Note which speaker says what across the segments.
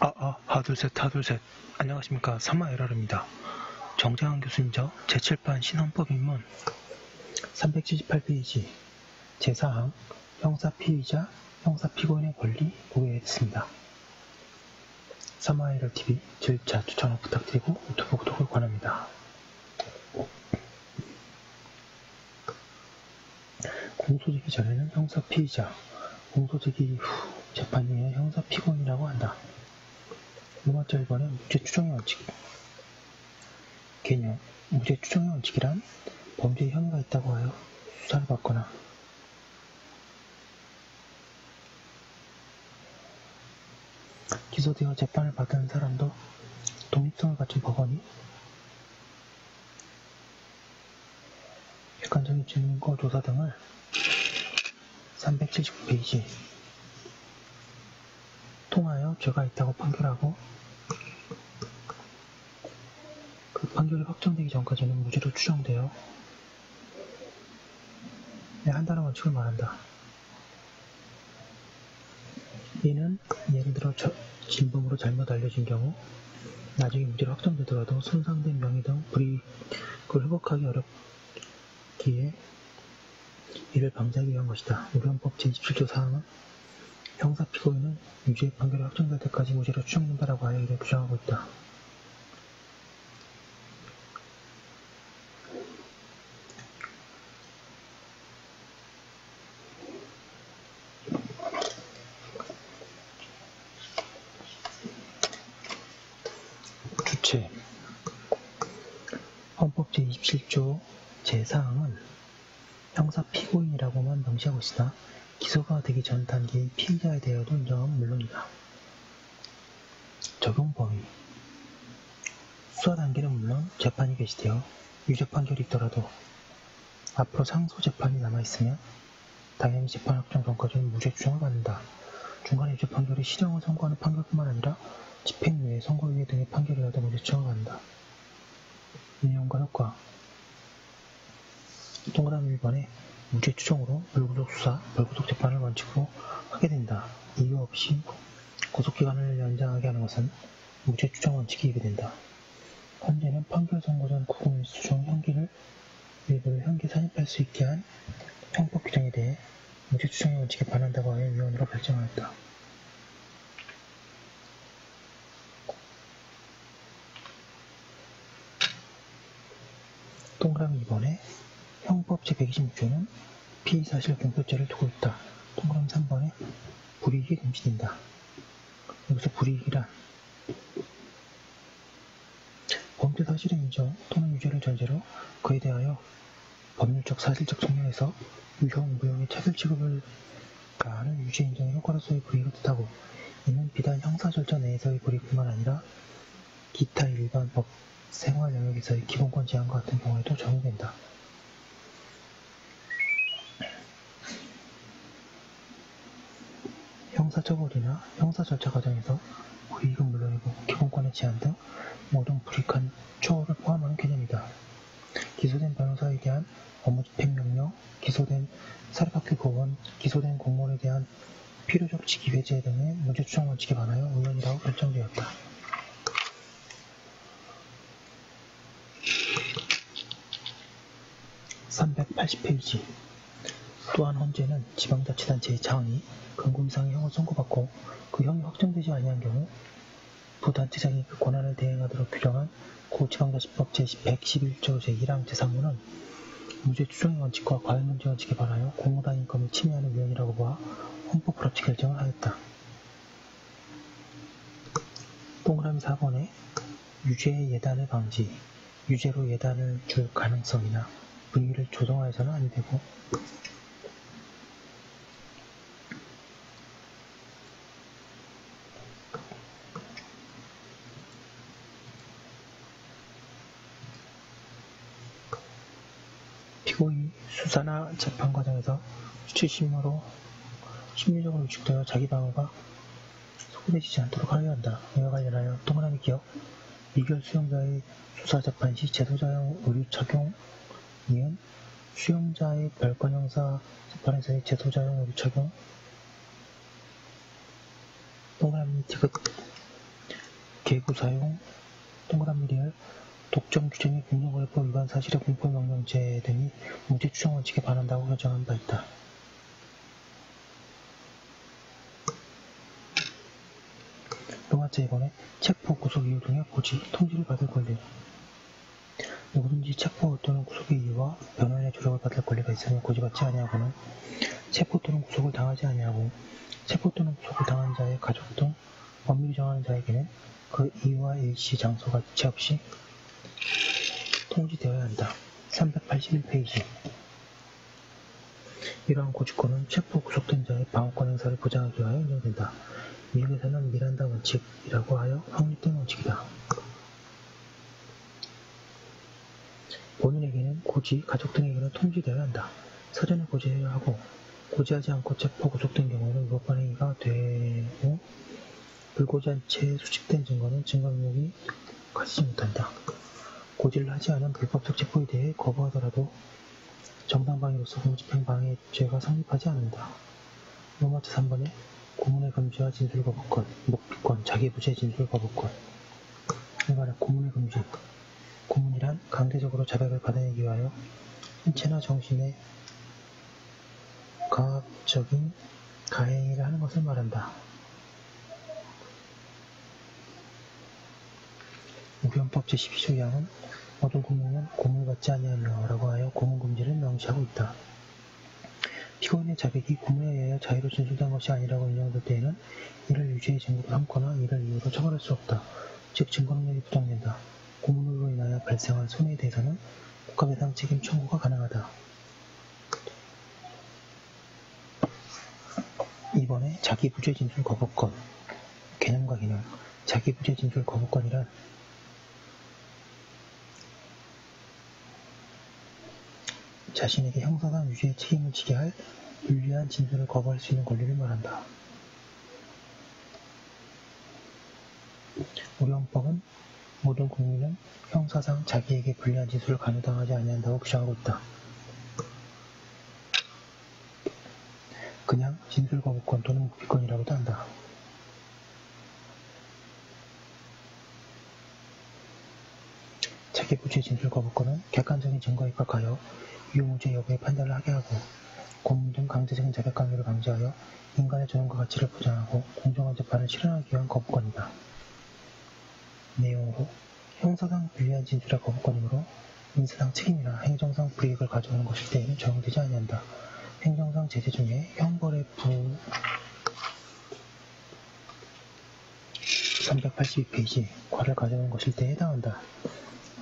Speaker 1: 하둘셋 하둘셋. 안녕하십니까. 사마에라르입니다. 정재환 교수님저 제7판 신헌법 입문 378페이지 제4항 형사피의자, 형사피고인의 권리 고개했습니다. 사마에라TV 절차 추천 부탁드리고 유튜브 구독을 권합니다. 공소제기 전에는 형사피의자, 공소제기 후 재판 중에는 형사피고인이라고 한다. 5번째 1번에 무죄추정의 원칙. 개념. 무죄추정의 원칙이란 범죄의 혐의가 있다고 하여 수사를 받거나 기소되어 재판을 받은 사람도 독립성을 갖춘 법원이 객관적인 증거 조사 등을 379페이지 통하여 죄가 있다고 판결하고 그 판결이 확정되기 전까지는 무죄로 추정되어 한다는 원칙을 말한다. 이는 예를 들어 진범으로 잘못 알려진 경우 나중에 무죄로 확정되더라도 손상된 명예 등 불이익을 회복하기 어렵기에 이를 방지하기 위한 것이다. 우리 헌법 제27조 사항은 형사피고인은 유죄 판결이 확정될 때까지 무죄로 추정된다라고 하여 이를 규정하고 있다. 주체. 헌법 제27조 제4항은 형사피고인이라고만 명시하고 있으나 기소가 되기 전 단계의 피의자에 대하여도 인정은 물론이다. 적용 범위. 수사 단계는 물론 재판이 개시되어 유죄 판결이 있더라도 앞으로 상소 재판이 남아있으면 당연히 재판 확정 전까지는 무죄 추정을 받는다. 중간에 유죄 판결이 실형을 선고하는 판결뿐만 아니라 집행유예, 선고유예 등의 판결이라도 무죄 추정을 받는다. 인용과 효과. 동그라미 1번에 무죄 추정으로 불구속 수사, 불구속 재판을 원칙으로 하게 된다. 이유 없이 구속기간을 연장하게 하는 것은 무죄 추정 원칙이 위배된다. 헌재는 판결 선고 전 구금일수 중 형기를 일부러 형기 산입할 수 있게 한 형법 규정에 대해 무죄 추정의 원칙에 반한다고 하여 위헌으로 결정하였다. 동그라미 2번에 형법 제126조는 피의사실 공표죄를 두고 있다. 동그라미 3번에 불이익이 금지된다. 여기서 불이익이란 범죄 사실의 인정 또는 유죄를 전제로 그에 대하여 법률적 사실적 측면에서 유형, 무형의 차별 취급을 가하는 유죄 인정의 효과로서의 불이익을 뜻하고 이는 비단 형사 절차 내에서의 불이익뿐만 아니라 기타 일반 법, 생활 영역에서의 기본권 제한과 같은 경우에도 적용된다. 형사처벌이나 형사절차 과정에서 불이익은 물론이고 기본권의 제한 등 모든 불이익한 처우를 포함하는 개념이다. 기소된 변호사에 대한 업무집행명령, 기소된 사립학교 교원, 기소된 공무원에 대한 필요적 직위배제 등의 무죄 추정 원칙에 반하여 위헌이라고 결정되었다. (380페이지) 또한 헌재는 지방자치단체의 장이 금고 이상의 형을 선고받고 그 형이 확정되지 아니한 경우 부단체장이 그 권한을 대행하도록 규정한 고지방자치법 제111조 제1항 제3호는 무죄 추정의 원칙과 과실문제 원칙에 반하여 공무단 인권을 침해하는 위헌이라고 보아 헌법 불합치 결정을 하였다. 동그라미 4번에 유죄의 예단의 방지, 유죄로 예단을 줄 가능성이나 분위기를 조성하여서는 아니 되고 피고인이 수사나 재판 과정에서 수치심으로 심리적으로 위축되어 자기 방어가 소홀해지지 않도록 하여야 한다. 이와 관련하여 동그라미 기억 미결 수용자의 수사 재판 시 재소자용 의료 착용 이은 수용자의 별건 형사 재판에서의 재소자용 의료 착용 동그라미 디귿 외부 사용, 동그라미 리얼, 독점 규정이 공정거래법 위반 사실의 공포명령죄 등이 무죄 추정 원칙에 반한다고 결정한 바 있다. 두 번째, 이번에 체포, 구속 이유 등의 고지, 통지를 받을 권리. 누구든지 체포 또는 구속의 이유와 변호인의 조력을 받을 권리가 있으며 고지받지 아니하고는 체포 또는 구속을 당하지 아니하고 체포 또는 구속을 당한 자의 가족 등 법률이 정하는 자에게는 그 이유와 일시, 장소가 이체 없이 통지되어야 한다. 381페이지. 이러한 고지권은 체포, 구속된 자의 방어권 행사를 보장하기 위하여 인정된다. 미국에서는 미란다 원칙이라고 하여 확립된 원칙이다. 본인에게는 고지, 가족 등에게는 통지되어야 한다. 사전에 고지해야 하고 고지하지 않고 체포, 구속된 경우에는 위법한 행위가 되고 불고지한 채 수집된 증거는 증거 능력이 가지지 못한다. 고지를 하지 않은 불법적 체포에 대해 거부하더라도 정당방위로서 공집행 방해죄가 성립하지 않는다. 로마트 3번에 고문의 금지와 진술 거부권, 목비권, 자기부재 진술 거부권. 일반에 고문의 금지. 고문이란 강제적으로 자백을 받아내기 위하여 신체나 정신의 가학적인 가해행위를 하는 것을 말한다. 우리 헌법 제12조 2항은 모든 국민은 고문받지 아니하며 라고 하여 고문금지를 명시하고 있다. 피고인의 자백이 고문에 의하여 자유로 진술된 것이 아니라고 인정될 때에는 이를 유죄의 증거로 삼거나 이를 이유로 처벌할 수 없다. 즉 증거능력이 부정된다. 고문으로 인하여 발생한 손해에 대해서는 국가배상 책임 청구가 가능하다. 이번에 자기부재 진술 거부권. 개념과 기능. 자기부재 진술 거부권이란 자신에게 형사상 유죄의 책임을 지게 할 불리한 진술을 거부할 수 있는 권리를 말한다. 우리 헌법은 모든 국민은 형사상 자기에게 불리한 진술을 강요당하지 아니한다고 규정하고 있다. 그냥 진술 거부권 또는 묵비권이라고도 한다. 자기부재 진술 거부권은 객관적인 증거에 입각하여 유무죄 여부의 판단을 하게 하고 고문 등 강제적인 자백 강요를 방지하여 인간의 존엄과 가치를 보장하고 공정한 재판을 실현하기 위한 거부권이다. 내용으로 형사상 불리한 진술의 거부권이므로 민사상 책임이나 행정상 불이익을 가져오는 것일 때에는 적용되지 아니한다. 행정상 제재 중에 형벌의 382페이지 과를 가져오는 것일 때에 해당한다.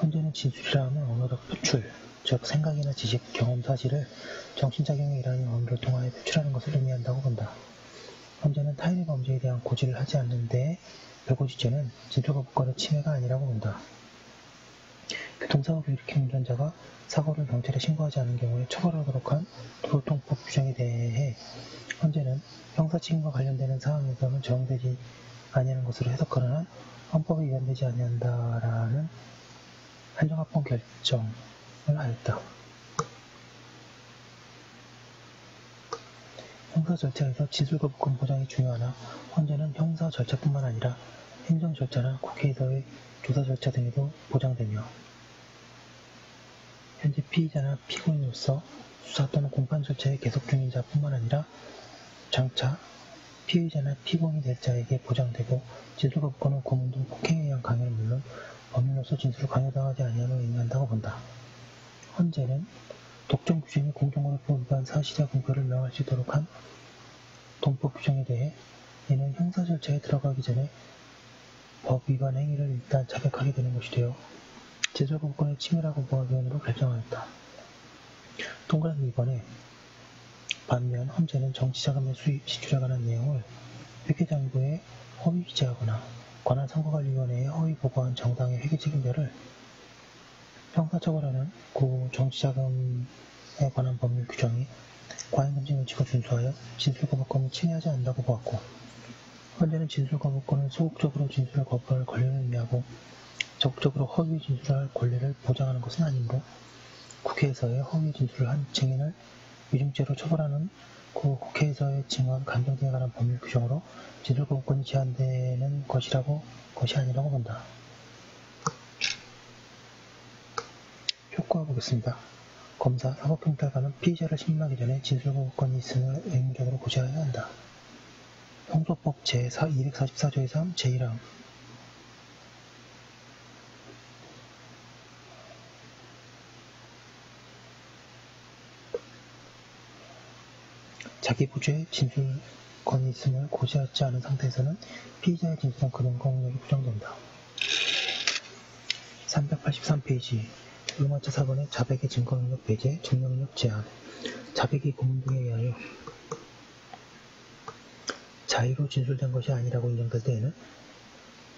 Speaker 1: 현재는 진술이라 하면 언어적 표출, 즉 생각이나 지식, 경험, 사실을 정신작용에 일하는 언어를 통하여 표출하는 것을 의미한다고 본다. 현재는 타인의 범죄에 대한 고지를 하지 않는 데에 불고지죄는 진술거부권의 침해가 아니라고 본다. 교통사고를 일으킨 운전자가 사고를 경찰에 신고하지 않은 경우에 처벌하도록 한 도로통법 규정에 대해 현재는 형사책임과 관련되는 사항에서는 적용되지 아니하는 것으로 해석하는 한 헌법에 위반되지 아니한다라는 한정합헌 결정을 하였다. 형사 절차에서 진술거부권 보장이 중요하나 현재는 형사 절차뿐만 아니라 행정 절차나 국회에서의 조사 절차 등에도 보장되며 현재 피의자나 피고인으로서 수사 또는 공판 절차에 계속 중인 자뿐만 아니라 장차 피의자나 피고인이 될 자에게 보장되고 진술거부권은 고문 등 폭행에 의한 강요는 물론 범인으로서 진술을 강요당하지 아니함을 의미한다고 본다. 현재는 독점 규정이 공정거래법 위반 사실의 공표를 명할 수 있도록 한 동법 규정에 대해 이는 형사 절차에 들어가기 전에 법 위반 행위를 일단 자백하게 되는 것이 되어 진술거부권의 침해라고 보아위원으로 결정하였다. 동그라미 2번에 반면 현재는 정치자금의 수입, 지출에 관한 내용을 회계장부에 허위 기재하거나 관할선거관리위원회에 허위 보고한 정당의 회계책임자를 형사처벌하는 구 정치자금에 관한 법률 규정이 과잉금지 원칙을 준수하여 진술거부권을 침해하지 않는다고 보았고 현재는 진술거부권은 소극적으로 진술을 거부할 권리를 의미하고 적극적으로 허위 진술할 권리를 보장하는 것은 아니므로 국회에서의 허위 진술을 한 증인을 위증죄로 처벌하는 그 국회에서의 증언, 간증 등에 관한 법률 규정으로 진술거부권이 제한되는 것이라고 것이 아니라고 본다. 효과 보겠습니다. 검사, 사법경찰관은 피의자를 신문하기 전에 진술거부권이 있음을 의무적으로 고시해야 한다. 형소법 제244조의 3 제1항 자기 부주의 진술권이 있음을 고시하지 않은 상태에서는 피의자의 진술은 그 능력이 부정된다. 383페이지 의무화차 4번의 자백의 증거능력 배제, 증명능력 제한 자백이 고문 등에 의하여 자의로 진술된 것이 아니라고 인정될 때에는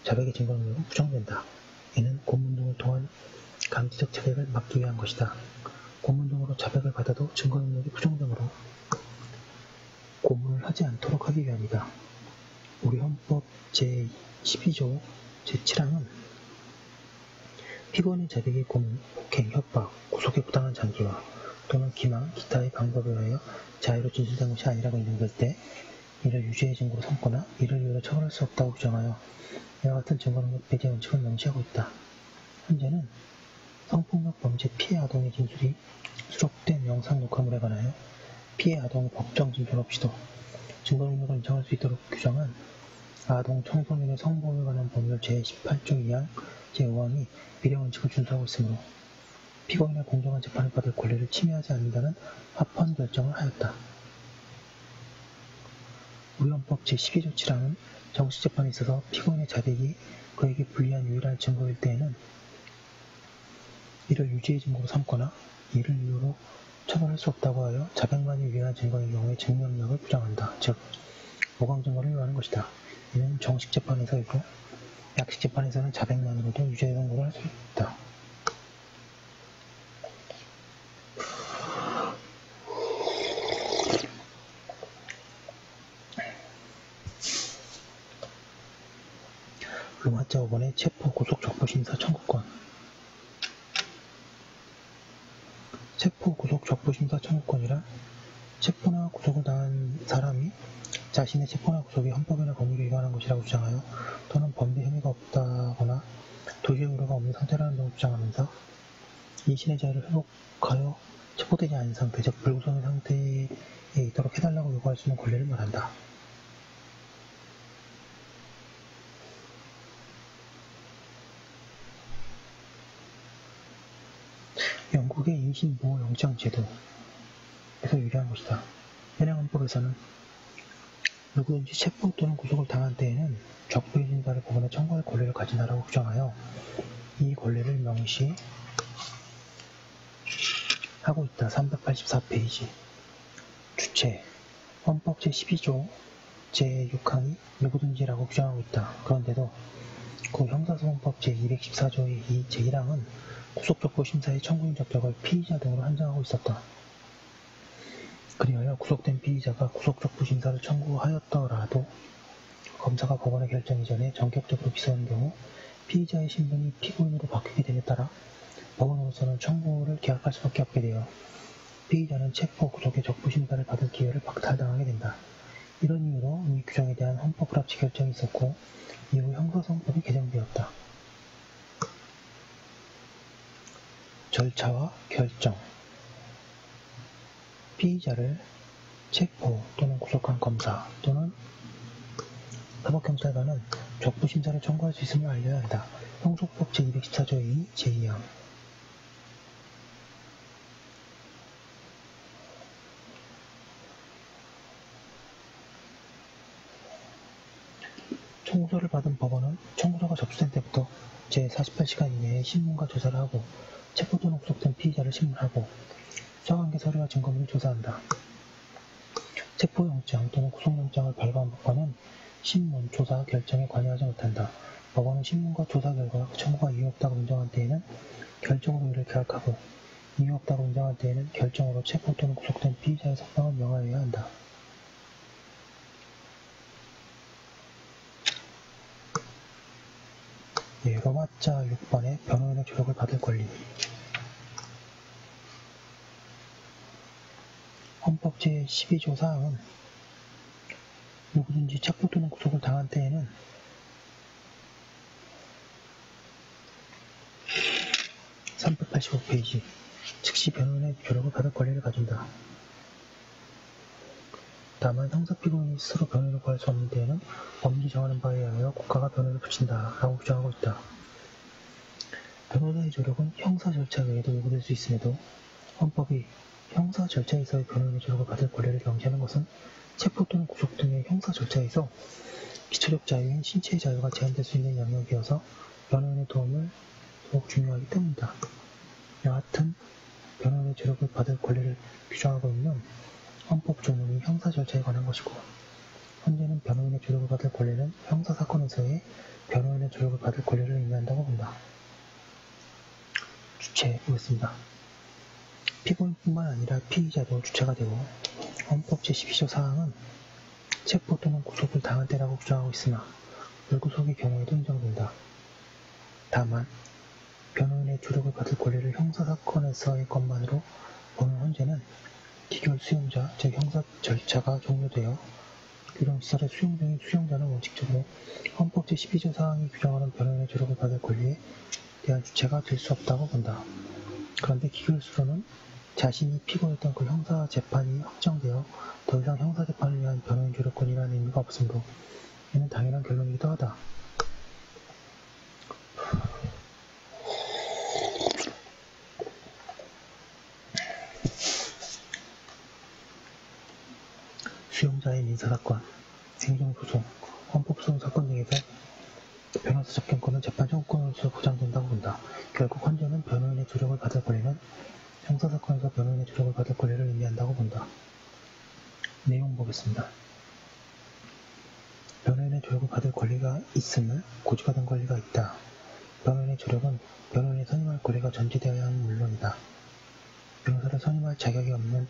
Speaker 1: 자백의 증거능력은 부정된다. 이는 고문 등을 통한 강제적 자백을 막기 위한 것이다. 고문 등으로 자백을 받아도 증거능력이 부정되므로 고문을 하지 않도록 하기 위함이다. 우리 헌법 제12조 제7항은 피고인의 자백이 고문, 폭행, 협박, 구속에 부당한 장기화 또는 기망, 기타의 방법에 의하여 자의로 진술된 것이 아니라고 인정될 때 이를 유죄의 증거로 삼거나 이를 이유로 처벌할 수 없다고 규정하여 이와 같은 증거능력 배제 원칙을 명시하고 있다. 현재는 성폭력 범죄 피해 아동의 진술이 수록된 영상 녹화물에 관하여 피해 아동의 법정 진술 없이도 증거능력을 인정할 수 있도록 규정한 아동 청소년의 성보호에 관한 법률 제18조 2항 제5항이 비례원칙을 준수하고 있으므로 피고인의 공정한 재판을 받을 권리를 침해하지 않는다는 합헌 결정을 하였다. 우리 헌법 제12조 7항은 정치재판에 있어서 피고인의 자백이 그에게 불리한 유일한 증거일 때에는 이를 유죄의 증거로 삼거나 이를 이유로 처벌할 수 없다고 하여 자백만이 유일한 증거인 경우에 증명력을 부정한다. 즉, 모강증거를 요하는 것이다. 이는 정식재판에서이고 약식재판에서는 자백만으로도 유죄의 선고를 할 수 있다. 의무화차 5번의 체포, 구속, 적부심사 청구권 체포, 구속, 적부심사 청구권이란 체포나 구속을 당한 사람이 자신의 체포나 구속이 헌법이나 법률에 위반한 것이라고 주장하여 또는 범죄 혐의가 없다거나 도주의 우려가 없는 상태라는 등을 주장하면서 이신의 자유를 회복하여 체포되지 않은 상태, 즉 불구성의 상태에 있도록 해달라고 요구할 수 있는 권리를 말한다. 영국의 임신보호영장제도에서 유래한 것이다. 현행 헌법에서는 누구든지 체포 또는 구속을 당한 때에는 적부해진 바를 법원에 청구할 권리를 가진다라고 규정하여 이 권리를 명시하고 있다. 384페이지 주체 헌법 제12조 제6항이 누구든지라고 규정하고 있다. 그런데도 그 형사소송법 제214조의 이 제1항은 구속적부 심사의 청구인 적격을 피의자 등으로 한정하고 있었다. 그리하여 구속된 피의자가 구속적부 심사를 청구하였더라도 검사가 법원의 결정 이전에 전격적으로 기소한 경우 피의자의 신분이 피고인으로 바뀌게 됨에 따라 법원으로서는 청구를 기각할 수밖에 없게 되어 피의자는 체포, 구속의 적부 심사를 받을 기회를 박탈당하게 된다. 이런 이유로 이 규정에 대한 헌법 불합치 결정이 있었고 이후 형사소송법이 개정되었다. 절차와 결정 피의자를 체포 또는 구속한 검사 또는 사법경찰관은 적부심사를 청구할 수 있음을 알려야 한다. 형소법 제214조의 제2항 청구서를 받은 법원은 청구서가 접수된 때부터 제48시간 이내에 신문과 조사를 하고 체포 또는 구속된 피의자를 신문하고 수사관계 서류와 증거물을 조사한다. 체포영장 또는 구속영장을 발부한 법관은 신문, 조사, 결정에 관여하지 못한다. 법원은 신문과 조사 결과 청구가 이유 없다고 인정한 때에는 결정으로 이를 기각하고 이유 없다고 인정한 때에는 결정으로 체포 또는 구속된 피의자의 석방을 명하여야 한다. 로마자 6번의 변호인의 조력을 받을 권리 헌법 제12조 사항은 누구든지 체포 또는 구속을 당한 때에는 385페이지. 즉시 변호인의 조력을 받을 권리를 가진다. 다만 형사 피고인이 스스로 변호인을 구할 수 없는 때에는 법률이 정하는 바에 의하여 국가가 변호인을 붙인다 라고 규정하고 있다. 변호사의 조력은 형사 절차 외에도 요구될 수 있음에도 헌법이 형사 절차에서의 변호인의 조력을 받을 권리를 명시하는 것은 체포 또는 구속 등의 형사 절차에서 기초적 자유인 신체의 자유가 제한될 수 있는 영역이어서 변호인의 도움을 더욱 중요하기 때문이다. 여하튼 변호인의 조력을 받을 권리를 규정하고 있는 헌법 조문이 형사 절차에 관한 것이고, 현재는 변호인의 조력을 받을 권리는 형사사건에서의 변호인의 조력을 받을 권리를 의미한다고 본다. 주체 보겠습니다. 피고인뿐만 아니라 피의자도 주체가 되고, 헌법 제12조 사항은 체포 또는 구속을 당할 때라고 규정하고 있으나 불구속의 경우에도 인정된다. 다만 변호인의 조력을 받을 권리를 형사사건에서의 것만으로 보는 현재는 기결 수용자, 즉 형사 절차가 종료되어 규정시설의 수용 중인 수용자는 원칙적으로 헌법 제12조 사항이 규정하는 변호인의 조력을 받을 권리에 대한 주체가 될 수 없다고 본다. 그런데 기결수로는 자신이 피고했던 그 형사재판이 확정되어 더 이상 형사재판을 위한 변호인 조력권이라는 의미가 없으므로 이는 당연한 결론이기도 하다. 수용자의 민사사건, 행정소송, 헌법소송 사건 등에서 변호사 접견권은 재판 청구권으로서 보장된다고 본다. 결국 헌재는 변호인의 조력을 받을 권리는 형사사건에서 변호인의 조력을 받을 권리를 의미한다고 본다. 내용 보겠습니다. 변호인의 조력을 받을 권리가 있음을 고지받은 권리가 있다. 변호인의 조력은 변호인을 선임할 권리가 전제되어야 하는 물론이다. 변호사를 선임할 자격이 없는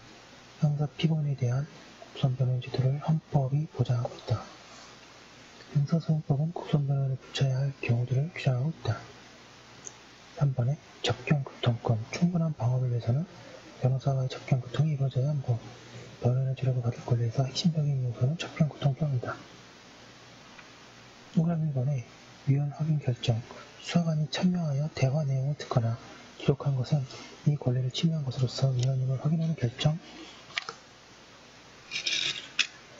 Speaker 1: 형사 피고인에 대한 국선 변호인 제도를 헌법이 보장하고 있다. 형사소송법은 국선 변호인을 붙여야 할 경우들을 규정하고 있다. 3번에 접견교통권, 충분한 방어를 위해서는 변호사와의 접견교통이 이루어져야 하고, 변호인의 조력을 받을 권리에서 핵심적인 요소는 접견교통권이다. 동그라미 1번에 위헌 확인 결정, 수사관이 참여하여 대화 내용을 듣거나 기록한 것은 이 권리를 침해한 것으로서 위헌임을 확인하는 결정이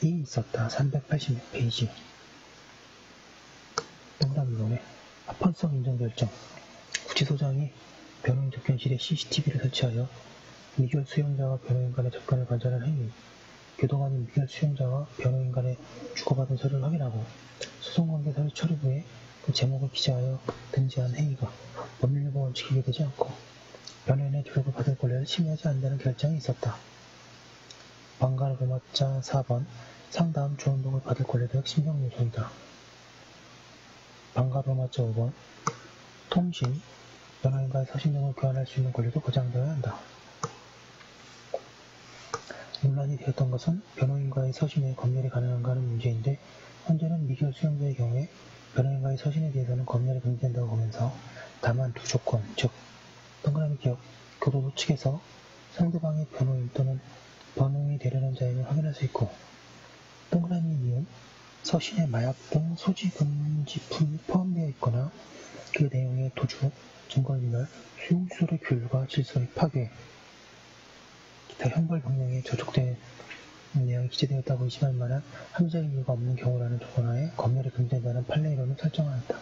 Speaker 1: 있었다. 386페이지. 동그라미 2번에 합헌성 인정 결정, 구치소장이 변호인 접견실에 CCTV를 설치하여 미결 수용자와 변호인 간의 접견을 관찰하는 행위, 교도관이 미결 수용자와 변호인 간의 주고받은 서류를 확인하고 소송관계 서류 처리 후에 그 제목을 기재하여 등재한 행위가 법률일보 원칙에 위배되지 않고 변호인의 조력을 받을 권리를 침해하지 않는다는 결정이 있었다. 방가로마자 4번, 상다음 조언동을 받을 권리도 핵심적 요소이다. 방가로마자 5번, 통신, 변호인과의 서신 등을 교환할 수 있는 권리도 보장되어야 한다. 논란이 되었던 것은 변호인과의 서신에 검열이 가능한가 하는 문제인데, 현재는 미결 수용자의 경우에 변호인과의 서신에 대해서는 검열이 금지된다고 보면서 다만 두 조건, 즉 동그라미 기억, 교도소 측에서 상대방의 변호인 또는 변호인이 되려는 자임을 확인할 수 있고, 동그라미 이은 서신에 마약 등 소지 금지품이 포함되어 있거나 그 내용의 도주, 증거인멸, 수용시설의 규율과 질서의 파괴, 기타 형벌 명령에 저촉된 내용이 기재되었다고 의심할 만한 합리적인 이유가 없는 경우라는 조건하에 검열이 금지된다는 판례이론을 설정하였다.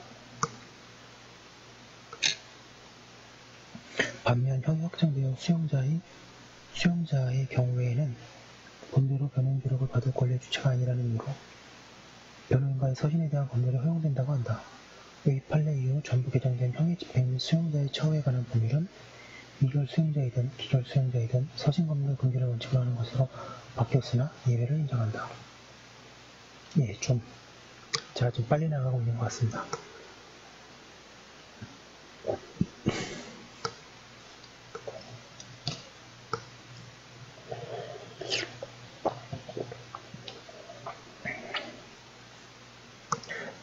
Speaker 1: 반면 형이 확정되어 수용자의 경우에는 본대로 변호인 조력을 받을 권리의 주체가 아니라는 이유로 변호인과의 서신에 대한 검열이 허용된다고 한다. 이 판례 이후 전부 개정된 형의 집행 및 수용자의 처우에 관한 법률은 미결 수용자이든 기결 수용자이든 서신 검열 금지를 원칙으로 하는 것으로 바뀌었으나 예외를 인정한다. 예, 제가 좀 빨리 나가고 있는 것 같습니다.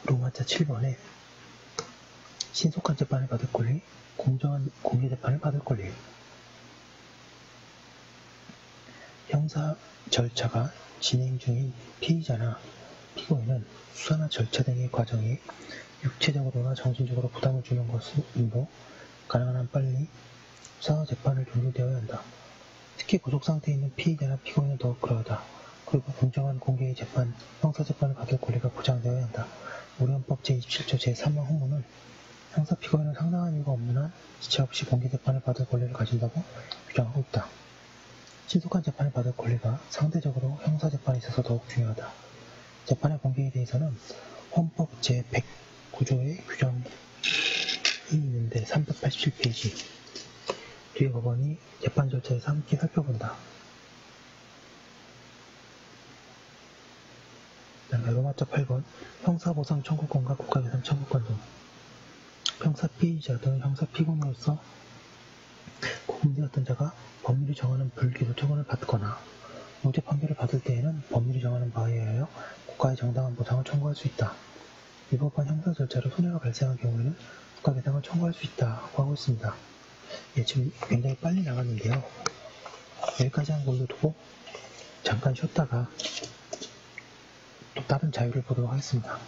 Speaker 1: 로마자 7번에 신속한 재판을 받을 권리, 공정한 공개 재판을 받을 권리. 형사 절차가 진행 중인 피의자나 피고인은 수사나 절차 등의 과정에 육체적으로나 정신적으로 부담을 주는 것으로 가능한 한 빨리 수사와 재판을 종료되어야 한다. 특히 구속상태에 있는 피의자나 피고인은 더욱 그러하다. 그리고 공정한 공개의 재판, 형사재판을 받을 권리가 보장되어야 한다. 우리 헌법 제27조 제3호 항문은 형사 피고인은 상당한 이유가 없는 한 지체 없이 공개 재판을 받을 권리를 가진다고 규정하고 있다. 신속한 재판을 받을 권리가 상대적으로 형사 재판에 있어서 더욱 중요하다. 재판의 공개에 대해서는 헌법 제109조의 규정이 있는데 387페이지 뒤에 법원이 재판 절차에서 함께 살펴본다. 로마자 8번 형사보상 청구권과 국가배상 청구권 등 형사 피의자 등 형사 피고인으로서 구금되었던 자가 법률이 정하는 불기소 처분을 받거나 무죄 판결을 받을 때에는 법률이 정하는 바에 의하여 국가의 정당한 보상을 청구할 수 있다. 위법한 형사 절차로 손해가 발생한 경우에는 국가배상을 청구할 수 있다고 하고 있습니다. 지금 굉장히 빨리 나갔는데요. 여기까지 한 걸로 두고 잠깐 쉬었다가 또 다른 자료를 보도록 하겠습니다.